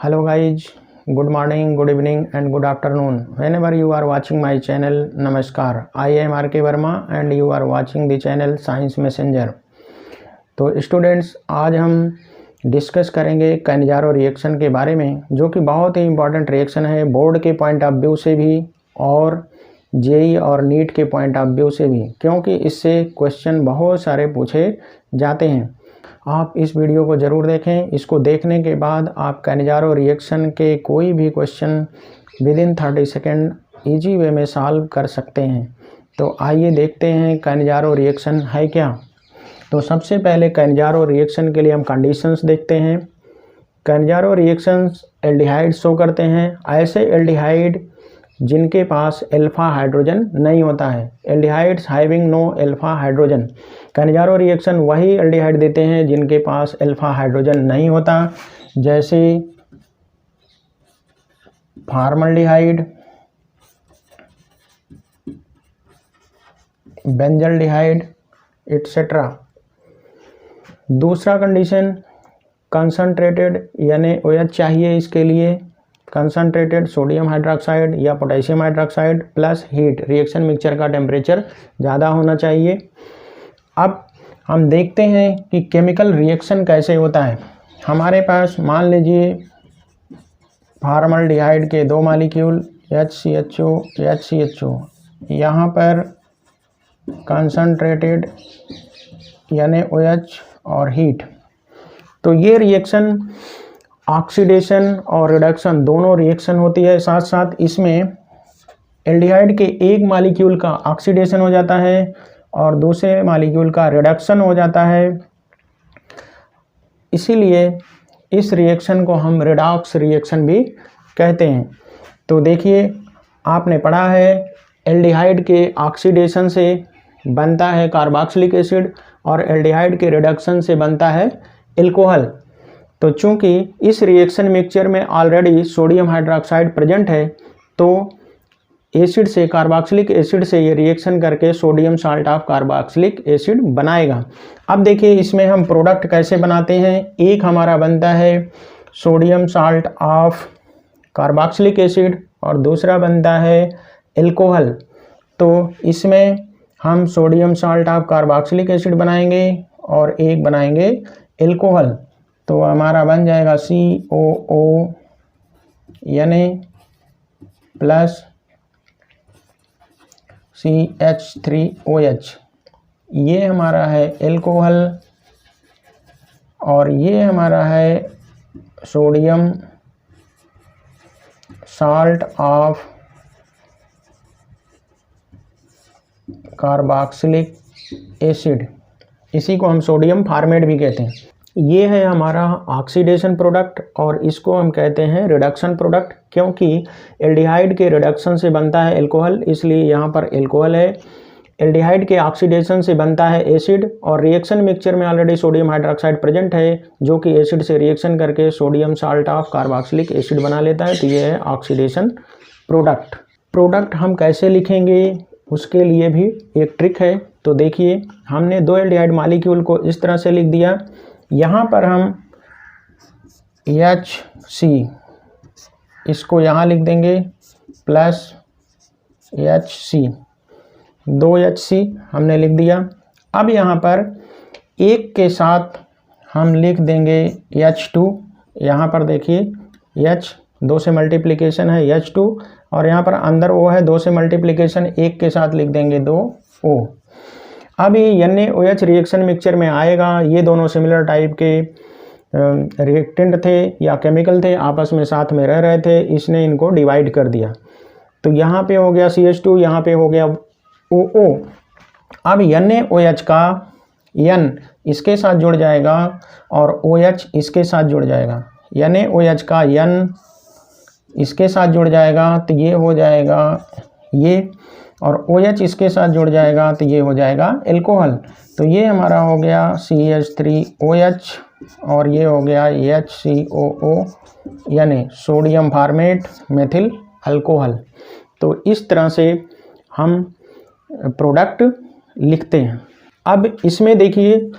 Hello guys, good morning, good evening and good afternoon. Whenever you are watching my channel, Namaskar. I am RK Verma and you are watching the channel Science Messenger. तो students, आज हम discuss करेंगे Cannizzaro reaction के बारे में, जो कि बहुत ही इम्पॉर्टेंट रिएक्शन है बोर्ड के पॉइंट ऑफ व्यू से भी और जेई और नीट के पॉइंट ऑफ व्यू से भी, क्योंकि इससे क्वेश्चन बहुत सारे पूछे जाते हैं। आप इस वीडियो को ज़रूर देखें। इसको देखने के बाद आप कैनिजारो रिएक्शन के कोई भी question within 30 second easy way में सॉल्व कर सकते हैं। तो आइए देखते हैं कैनिजारो रिएक्शन है क्या। तो सबसे पहले कैनिजारो रिएक्शन के लिए हम कंडीशंस देखते हैं। कैनिजारो रिएक्शंस एल्डिहाइड शो करते हैं, ऐसे एल्डिहाइड जिनके पास अल्फा हाइड्रोजन नहीं होता है। Aldehydes having no alpha hydrogen. Cannizzaro reaction वही एल्डिहाइड देते हैं जिनके पास अल्फा हाइड्रोजन नहीं होता, जैसे फॉर्मल्डिहाइड, बेंजल्डिहाइड एटसेट्रा। दूसरा कंडीशन कंसंट्रेटेड यानी OH चाहिए। इसके लिए कंसंट्रेटेड सोडियम हाइड्रोक्साइड या potassium hydroxide plus heat, reaction mixture का टेम्परेचर ज़्यादा होना चाहिए। अब हम देखते हैं कि केमिकल रिएक्शन कैसे होता है। हमारे पास मान लीजिए फॉर्मल्डिहाइड के दो मॉलिक्यूल HCHO HCHO, यहाँ पर कंसंट्रेटेड यानी OH और हीट। तो ये रिएक्शन ऑक्सीडेशन और रिडक्शन दोनों रिएक्शन होती है। साथ साथ इसमें एल्डिहाइड के एक मॉलिक्यूल का ऑक्सीडेशन हो जाता है और दूसरे मॉलिक्यूल का रिडक्शन हो जाता है। इसीलिए इस रिएक्शन को हम रेडॉक्स रिएक्शन भी कहते हैं। तो देखिए, आपने पढ़ा है एल्डिहाइड के ऑक्सीडेशन से बनता है कार्बोक्सिलिक एसिड और एल्डिहाइड के रिडक्शन से बनता है एल्कोहल। तो चूंकि इस रिएक्शन मिक्सचर में ऑलरेडी सोडियम हाइड्रोक्साइड प्रेजेंट है, तो एसिड से कार्बोक्सिलिक एसिड से ये रिएक्शन करके sodium salt of carboxylic acid बनाएगा। अब देखिए इसमें हम प्रोडक्ट कैसे बनाते हैं। एक हमारा बनता है sodium salt of carboxylic acid और दूसरा बनता है एल्कोहल। तो इसमें हम sodium salt of carboxylic acid बनाएंगे और एक बनाएंगे एल्कोहल। तो हमारा बन जाएगा COO यानी प्लस CH3OH। ये हमारा है एल्कोहल और ये हमारा है sodium salt of carboxylic acid. इसी को हम सोडियम फॉर्मेट भी कहते हैं। ये है हमारा ऑक्सीडेशन प्रोडक्ट और इसको हम कहते हैं रिडक्शन प्रोडक्ट, क्योंकि एल्डिहाइड के रिडक्शन से बनता है एल्कोहल, इसलिए यहाँ पर एल्कोहल है। एल्डिहाइड के ऑक्सीडेशन से बनता है एसिड और रिएक्शन मिक्सचर में ऑलरेडी सोडियम हाइड्रोक्साइड प्रेजेंट है, जो कि एसिड से रिएक्शन करके sodium salt of carboxylic acid बना लेता है। तो ये है ऑक्सीडेशन प्रोडक्ट। प्रोडक्ट हम कैसे लिखेंगे, उसके लिए भी एक ट्रिक है। तो देखिए, हमने दो एल्डिहाइड मॉलिक्यूल को इस तरह से लिख दिया। यहाँ पर हम HC इसको यहाँ लिख देंगे प्लस HC, 2 HC हमने लिख दिया। अब यहाँ पर एक के साथ हम लिख देंगे H2। यहाँ पर देखिए H 2 से मल्टीप्लिकेशन है H2 और यहाँ पर अंदर O है, 2 से मल्टीप्लिकेशन, एक के साथ लिख देंगे 2O। अब ये NaOH रिएक्शन मिक्सचर में आएगा। ये दोनों सिमिलर टाइप के रिएक्टेंट थे या केमिकल थे, आपस में साथ में रह रहे थे, इसने इनको डिवाइड कर दिया। तो यहाँ पे हो गया CH2, यहाँ पे हो गया OO। अब NaOH का N इसके साथ जुड़ जाएगा और OH इसके साथ जुड़ जाएगा। NaOH का N इसके साथ जुड़ जाएगा तो ये हो जाएगा ये, और OH इसके साथ जुड़ जाएगा तो ये हो जाएगा एल्कोहल। तो ये हमारा हो गया CH3OH और ये हो गया HCOO यानी सोडियम फॉर्मेट मेथिल अल्कोहल। तो इस तरह से हम प्रोडक्ट लिखते हैं। अब इसमें देखिए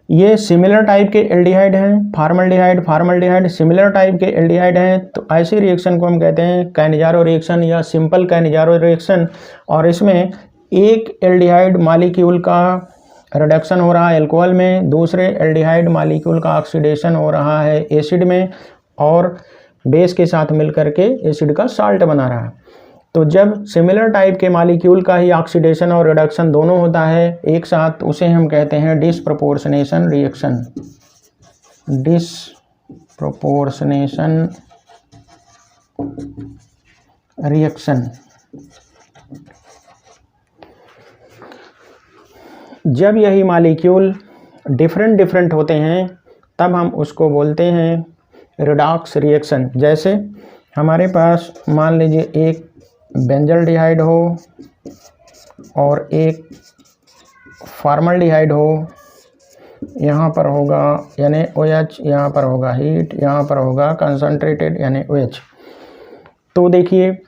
ये सिमिलर टाइप के एल्डिहाइड हैं, फार्मल्डिहाइड सिमिलर टाइप के एल्डिहाइड हैं। तो ऐसी रिएक्शन को हम कहते हैं कैनिजारो रिएक्शन या सिंपल कैनिजारो रिएक्शन। और इसमें एक एल्डिहाइड मॉलिक्यूल का रिडक्शन हो रहा है अल्कोहल में, दूसरे एल्डिहाइड मॉलिक्यूल का ऑक्सीडेशन हो रहा है एसिड में, और बेस के साथ मिलकर के एसिड का साल्ट बना रहा है। तो जब सिमिलर टाइप के मॉलिक्यूल का ही ऑक्सीडेशन और रिडक्शन दोनों होता है एक साथ, उसे हम कहते हैं डिसप्रोपोर्शनेशन रिएक्शन। Disproportionation reaction. जब यही मॉलिक्यूल डिफरेंट होते हैं तब हम उसको बोलते हैं रिडॉक्स रिएक्शन। जैसे हमारे पास मान लीजिए एक बेंजल्डिहाइड हो और एक फॉर्मल्डिहाइड हो, यहाँ पर होगा NaOH, यहाँ पर होगा हीट, यहाँ पर होगा कंसंट्रेटेड NaOH। तो देखिए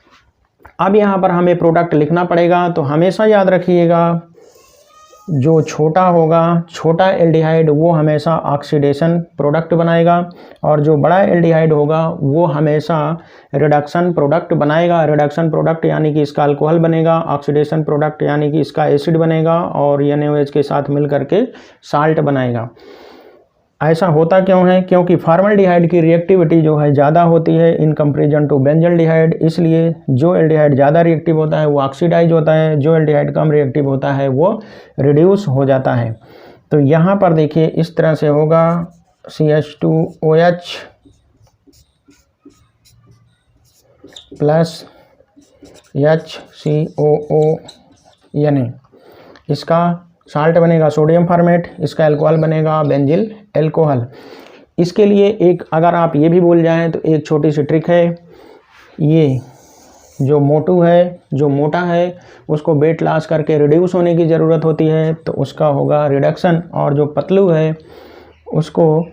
अब यहाँ पर हमें प्रोडक्ट लिखना पड़ेगा। तो हमेशा याद रखिएगा जो छोटा होगा, छोटा एल्डिहाइड, वो हमेशा ऑक्सीडेशन प्रोडक्ट बनाएगा, और जो बड़ा एल्डिहाइड होगा वो हमेशा रिडक्शन प्रोडक्ट बनाएगा। रिडक्शन प्रोडक्ट यानी कि इसका अल्कोहल बनेगा, ऑक्सीडेशन प्रोडक्ट यानी कि इसका एसिड बनेगा, और NaOH के साथ मिल करके साल्ट बनाएगा। ऐसा होता क्यों है? क्योंकि फॉर्मल्डिहाइड की रिएक्टिविटी जो है ज़्यादा होती है इन कंपेरिजन टू बेंजल्डिहाइड, इसलिए जो एल्डिहाइड ज़्यादा रिएक्टिव होता है वो ऑक्सीडाइज होता है, जो एल्डिहाइड कम रिएक्टिव होता है वो रिड्यूस हो जाता है। तो यहाँ पर देखिए इस तरह से होगा CH2OH प्लस HCOO, यानी इसका साल्ट बनेगा सोडियम फॉर्मेट, इसका अल्कोहल बनेगा बेंजिल अल्कोहल। इसके लिए एक अगर आप ये भी भूल जाएं तो एक छोटी सी ट्रिक है, ये जो मोटू है, जो मोटा है, उसको वेट लॉस करके रिड्यूस होने की ज़रूरत होती है, तो उसका होगा रिडक्शन, और जो पतलू है उसको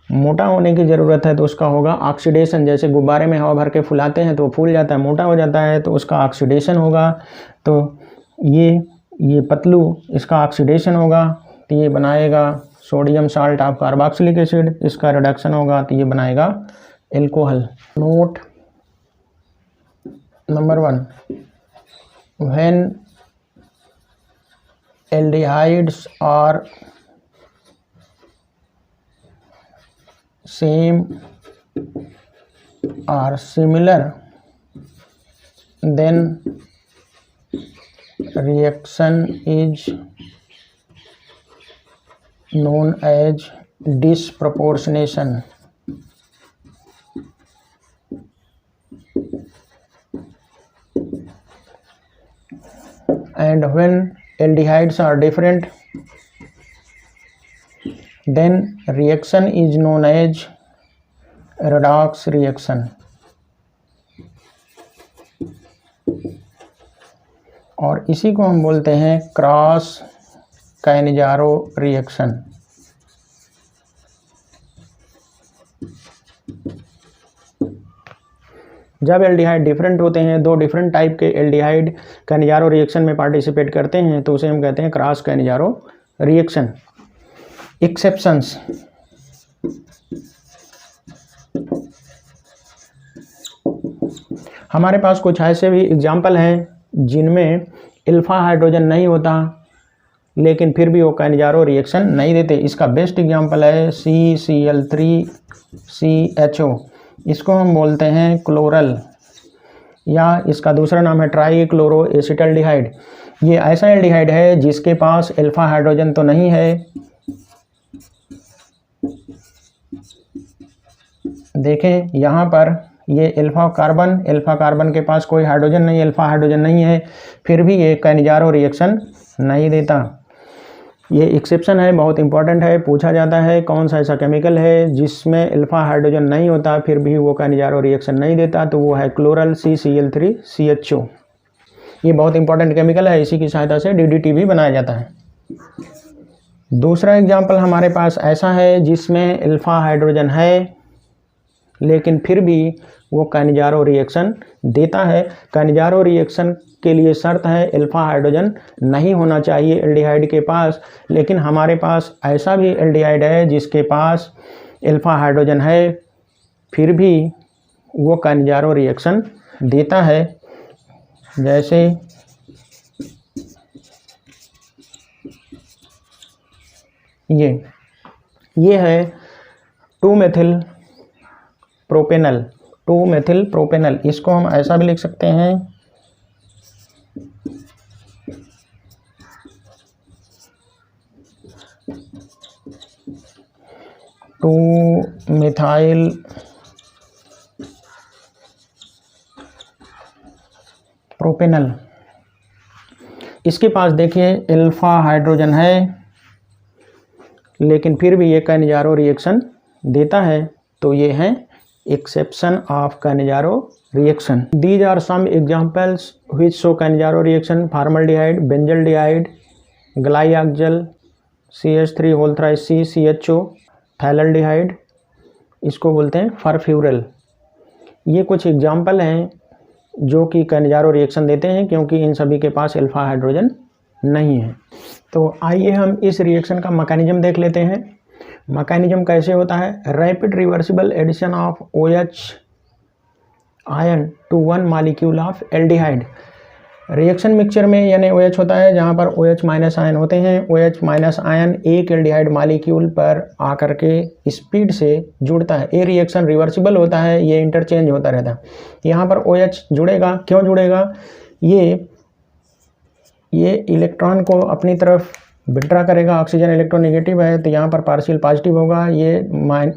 मोटा होने की ज़रूरत है तो उसका होगा ऑक्सीडेशन। जैसे गुब्बारे में हवा भर के फुलाते हैं तो वो फूल जाता है, मोटा हो जाता है, तो उसका ऑक्सीडेशन होगा। तो ये पतलू, इसका ऑक्सीडेशन होगा तो ये बनाएगा sodium salt of carboxylic acid, इसका रिडक्शन होगा तो ये बनाएगा alcohol. Note number 1, when aldehydes are same or similar, then reaction is known as disproportionation. And when aldehydes are different, then reaction is known as redox reaction. और इसी को हम बोलते हैं क्रॉस कैनिजारो रिएक्शन। जब एल्डिहाइड डिफरेंट होते हैं, दो डिफरेंट टाइप के एल्डिहाइड कैनिजारो रिएक्शन में पार्टिसिपेट करते हैं, तो उसे हम कहते हैं क्रॉस कैनिजारो रिएक्शन। एक्सेप्शंस, हमारे पास कुछ ऐसे भी एग्जाम्पल हैं जिनमें अल्फा हाइड्रोजन नहीं होता लेकिन फिर भी वो कैनिजारो रिएक्शन नहीं देते। इसका बेस्ट एग्जाम्पल है CCl3CHO। इसको हम बोलते हैं क्लोरल, या इसका दूसरा नाम है ट्राई क्लोरो एसिटल्डिहाइड। ये ऐसा एल्डिहाइड है जिसके पास अल्फा हाइड्रोजन तो नहीं है, देखें यहाँ पर ये अल्फा कार्बन के पास कोई हाइड्रोजन नहीं, अल्फा हाइड्रोजन नहीं है, फिर भी ये कैनिजारो रिएक्शन नहीं देता। ये एक्सेप्शन है, बहुत इंपॉर्टेंट है, पूछा जाता है कौन सा ऐसा केमिकल है जिसमें अल्फा हाइड्रोजन नहीं होता फिर भी वो कैनिजारो रिएक्शन नहीं देता, तो वो है क्लोरल CCl3CHO। ये बहुत इंपॉर्टेंट केमिकल है, इसी की सहायता से DDT भी बनाया जाता है। दूसरा एग्जाम्पल हमारे पास ऐसा है जिसमें अल्फा हाइड्रोजन है लेकिन फिर भी वो कानिजारो रिएक्शन देता है। कानिजारो रिएक्शन के लिए शर्त है अल्फा हाइड्रोजन नहीं होना चाहिए एल्डिहाइड के पास, लेकिन हमारे पास ऐसा भी एल्डिहाइड है जिसके पास अल्फा हाइड्रोजन है, फिर भी वो कानिजारो रिएक्शन देता है। जैसे ये है 2-मेथिल प्रोपेनल, 2-मेथिल प्रोपेनल। इसको हम ऐसा भी लिख सकते हैं 2-मिथाइल प्रोपेनल। इसके पास देखिए अल्फा हाइड्रोजन है, लेकिन फिर भी ये कानिजारो रिएक्शन देता है, तो ये है exception of Cannizzaro reaction. These are some examples which show Cannizzaro reaction: formaldehyde, benzaldehyde, glyoxal, CH3 CHO, phthalaldehyde, इसको बोलते हैं फरफ्यूरल। ये कुछ एग्जाम्पल हैं जो कि कानिजारो रिएक्शन देते हैं, क्योंकि इन सभी के पास अल्फा हाइड्रोजन नहीं है। तो आइए हम इस रिएक्शन का मैकेनिज्म देख लेते हैं। मैकेनिज्म कैसे होता है? Rapid reversible addition of OH ion to 1 molecule of aldehyde. Reaction mixture में यानी OH होता है जहाँ पर OH माइनस आयन होते हैं। OH माइनस आयन एक एल्डिहाइड मॉलिक्यूल पर आकर के स्पीड से जुड़ता है। ये रिएक्शन रिवर्सिबल होता है, ये इंटरचेंज होता रहता है। यहाँ पर OH जुड़ेगा, क्यों जुड़ेगा? ये इलेक्ट्रॉन को अपनी तरफ विड्रा करेगा, ऑक्सीजन इलेक्ट्रोनेगेटिव है तो यहाँ पर पार्शियल पॉजिटिव होगा, ये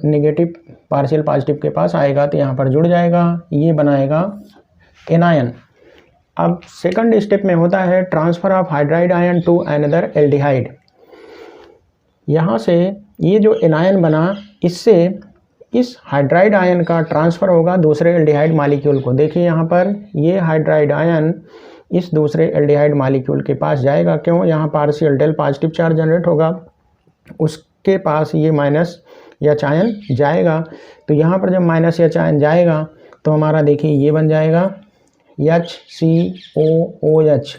नेगेटिव पार्शियल पॉजिटिव के पास आएगा तो यहाँ पर जुड़ जाएगा, ये बनाएगा एनायन। अब सेकंड स्टेप में होता है transfer of hydride ion to another aldehyde. यहाँ से ये जो एनायन बना, इससे इस हाइड्राइड आयन का ट्रांसफ़र होगा दूसरे एल्डिहाइड मॉलिक्यूल को। देखिए यहाँ पर ये हाइड्राइड आयन इस दूसरे एल्डिहाइड मॉलिक्यूल के पास जाएगा, क्यों? यहाँ partial del positive charge generate होगा, उसके पास ये माइनस एच आयन जाएगा। तो यहाँ पर जब माइनस एच आयन जाएगा तो हमारा देखिए ये बन जाएगा HCOOH,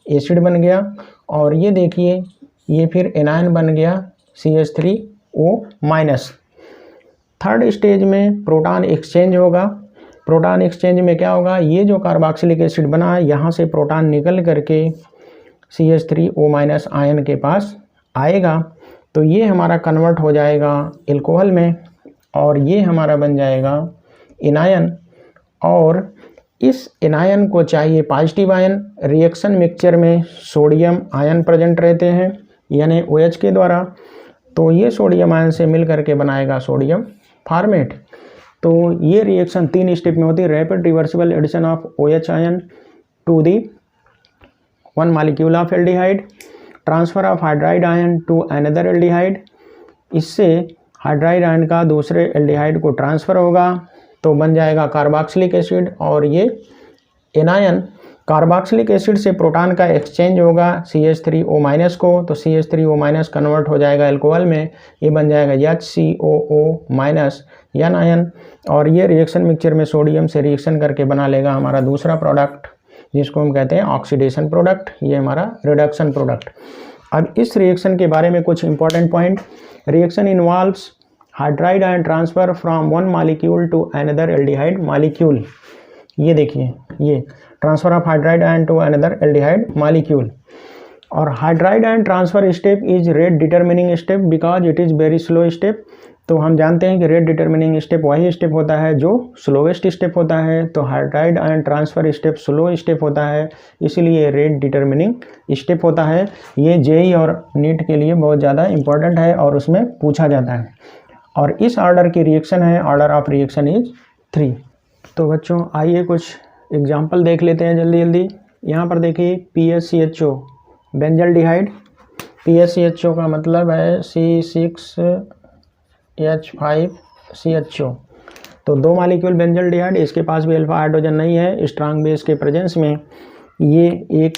एसिड बन गया। और ये देखिए ये फिर एनायन बन गया CH3O-। थर्ड स्टेज में प्रोटॉन एक्सचेंज होगा। प्रोटॉन एक्सचेंज में क्या होगा? ये जो कार्बोक्सिलिक एसिड बना है यहाँ से प्रोटॉन निकल करके CH3O- आयन के पास आएगा, तो ये हमारा कन्वर्ट हो जाएगा एल्कोहल में और ये हमारा बन जाएगा एनायन। और इस एनायन को चाहिए पॉजिटिव आयन। रिएक्शन मिक्सचर में सोडियम आयन प्रेजेंट रहते हैं यानी OH के द्वारा, तो ये सोडियम आयन से मिल करके बनाएगा सोडियम फॉर्मेट। तो ये रिएक्शन 3 स्टेप में होती है। Rapid reversible addition of OH ion to the 1 molecule of aldehyde, transfer of hydride ion to another aldehyde, इससे हाइड्राइड आयन का दूसरे एल्डिहाइड को ट्रांसफ़र होगा तो बन जाएगा कार्बोक्सिलिक एसिड। और ये एनायन कार्बोक्सिलिक एसिड से प्रोटॉन का एक्सचेंज होगा CH3O- को, तो CH3O- कन्वर्ट हो जाएगा एल्कोहल में, ये बन जाएगा HCOO- एनायन। और ये रिएक्शन मिक्सचर में सोडियम से रिएक्शन करके बना लेगा हमारा दूसरा प्रोडक्ट जिसको हम कहते हैं ऑक्सीडेशन प्रोडक्ट, ये हमारा रिडक्शन प्रोडक्ट। अब इस रिएक्शन के बारे में कुछ important point. Reaction involves hydride ion transfer from 1 molecule to another aldehyde molecule. ये देखिए ये transfer of hydride ion to another aldehyde molecule. और hydride ion transfer step is rate determining step because it is very slow step. तो हम जानते हैं कि rate determining step वही स्टेप होता है जो स्लोवेस्ट स्टेप होता है, तो hydride ion transfer step slow step होता है, इसीलिए रेट डिटरमिनिंग स्टेप होता है। ये JEE और नीट के लिए बहुत ज़्यादा इंपॉर्टेंट है और उसमें पूछा जाता है। और इस ऑर्डर की रिएक्शन है, ऑर्डर ऑफ रिएक्शन इज 3। तो बच्चों आइए कुछ एग्जाम्पल देख लेते हैं जल्दी जल्दी। यहाँ पर देखिए PSCHO बेंजल्डिहाइड। PSCHO का मतलब है C6H5CHO। तो 2 मॉलिक्यूल बेंजल्डिहाइड, इसके पास भी अल्फा हाइड्रोजन नहीं है। स्ट्रांग बेस के प्रेजेंस में ये एक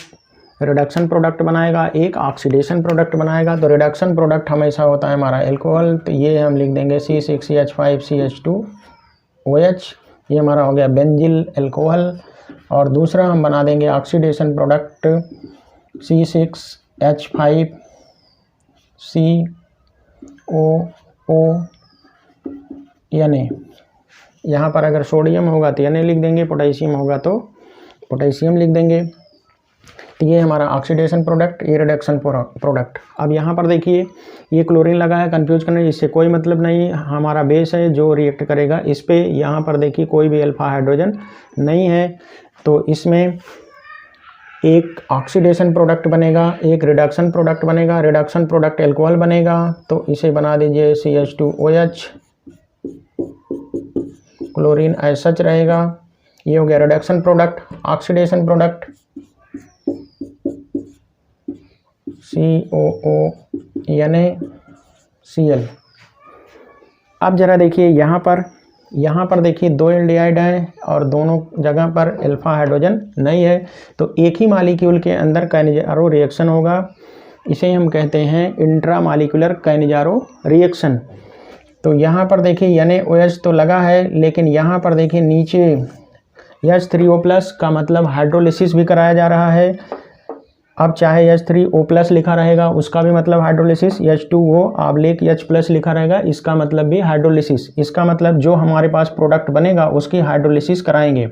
रिडक्शन प्रोडक्ट बनाएगा, एक ऑक्सीडेशन प्रोडक्ट बनाएगा। तो रिडक्शन प्रोडक्ट हमेशा होता है हमारा एल्कोहल, तो ये हम लिख देंगे C6H5CH2 OH, ये हमारा हो गया बेंजिल अल्कोहल। और दूसरा हम बना देंगे ऑक्सीडेशन प्रोडक्ट C6H5COO Na। यहाँ पर अगर सोडियम होगा तो Na लिख देंगे, पोटेशियम होगा तो पोटेशियम लिख देंगे। तो ये हमारा ऑक्सीडेशन प्रोडक्ट, ये रिडक्शन प्रोडक्ट। अब यहाँ पर देखिए ये क्लोरीन लगा है, कंफ्यूज करने इससे कोई मतलब नहीं, हमारा बेस है जो रिएक्ट करेगा इस पे। यहाँ पर देखिए कोई भी अल्फा हाइड्रोजन नहीं है, तो इसमें एक ऑक्सीडेशन प्रोडक्ट बनेगा, एक रिडक्शन प्रोडक्ट बनेगा। रिडक्शन प्रोडक्ट अल्कोहल बनेगा, तो इसे बना दीजिए CH2OH, क्लोरीन एज सच रहेगा। ये हो गया reduction product. Oxidation product COONaCl। अब जरा देखिए यहाँ पर देखिए दो एल्डिहाइड है और दोनों जगह पर अल्फा हाइड्रोजन नहीं है, तो एक ही मॉलिक्यूल के अंदर काइनेजारो रिएक्शन होगा। इसे हम कहते हैं इंट्रामॉलिक्यूलर काइनेजारो रिएक्शन। तो यहाँ पर देखिए NaOH तो लगा है, लेकिन यहाँ पर देखिए नीचे H3O+ का मतलब हाइड्रोलिसिस भी कराया जा रहा है। अब चाहे H3O+ लिखा रहेगा उसका भी मतलब हाइड्रोलिसिस, H2O/H+ लिखा रहेगा इसका मतलब भी हाइड्रोलिसिस। इसका मतलब जो हमारे पास प्रोडक्ट बनेगा उसकी हाइड्रोलिसिस कराएंगे।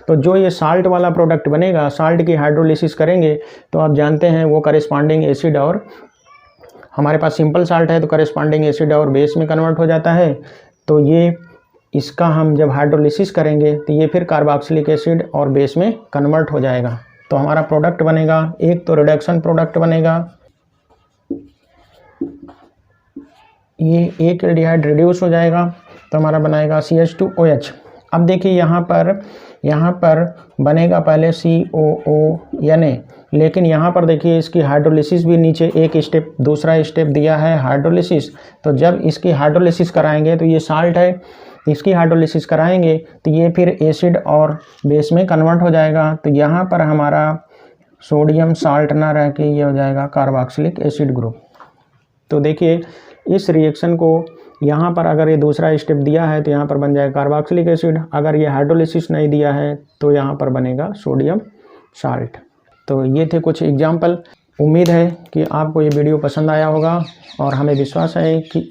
तो जो ये साल्ट वाला प्रोडक्ट बनेगा, साल्ट की हाइड्रोलिसिस करेंगे तो आप जानते हैं वो करेस्पॉन्डिंग एसिड, और हमारे पास सिंपल साल्ट है तो करेस्पॉन्डिंग एसिड और बेस में कन्वर्ट हो जाता है। तो ये इसका हम जब हाइड्रोलिसिस करेंगे तो ये फिर कार्बोक्सिलिक एसिड और बेस में कन्वर्ट हो जाएगा। तो हमारा प्रोडक्ट बनेगा, एक तो रिडक्शन प्रोडक्ट बनेगा, ये एक एल्डिहाइड रिड्यूस हो जाएगा तो हमारा बनाएगा CH2OH। अब देखिए यहाँ पर बनेगा पहले COONa, लेकिन यहाँ पर देखिए इसकी हाइड्रोलिसिस भी नीचे एक स्टेप, दूसरा स्टेप दिया है हाइड्रोलिसिस। तो जब इसकी हाइड्रोलिसिस कराएंगे तो ये साल्ट है, इसकी हाइड्रोलिसिस कराएंगे तो ये फिर एसिड और बेस में कन्वर्ट हो जाएगा। तो यहाँ पर हमारा सोडियम साल्ट ना रह के ये हो जाएगा कार्बोक्सिलिक एसिड ग्रुप। तो देखिए इस रिएक्शन को यहाँ पर अगर ये दूसरा स्टेप दिया है तो यहाँ पर बन जाएगा कार्बोक्सिलिक एसिड, अगर ये हाइड्रोलिसिस नहीं दिया है तो यहाँ पर बनेगा सोडियम साल्ट। तो ये थे कुछ एग्जाम्पल। उम्मीद है कि आपको ये वीडियो पसंद आया होगा, और हमें विश्वास है कि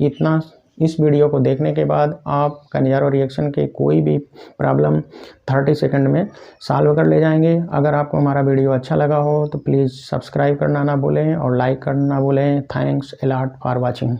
इस वीडियो को देखने के बाद आप काइनेजारो रिएक्शन के कोई भी प्रॉब्लम 30 सेकंड में सॉल्व कर ले जाएंगे। अगर आपको हमारा वीडियो अच्छा लगा हो तो प्लीज़ सब्सक्राइब करना ना भूलें और लाइक करना ना भूलें। Thanks a lot for watching.